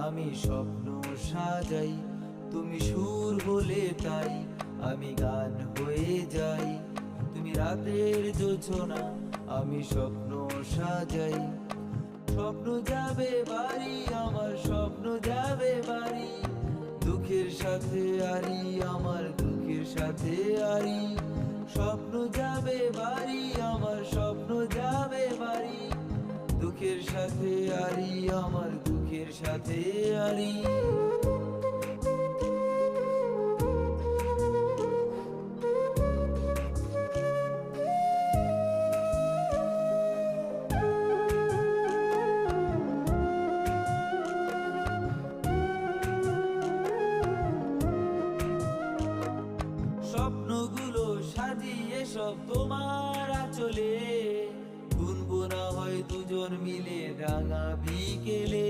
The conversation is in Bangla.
আমি স্বপ্ন সাজাই, তুমি সুর বলে তাই আমি গান হয়ে যাই। তুমি রাতের জোছনা, আমি স্বপ্ন সাজাই। স্বপ্ন যাবে বাড়ি, আমার স্বপ্ন যাবে বাড়ি। দুঃখের সাথে আরি, আমার দুঃখের সাথে আরি। স্বপ্ন যাবে বাড়ি, আমার স্বপ্ন যাবে বাড়ি। দুঃখের সাথে আরি, আমার দুঃখের সাথে আরি। স্বপ্নগুলো সাজিয়ে সব তোমার আঁচলে, গুনগুনা হয় দুজন মিলে রাঙা বিকেলে।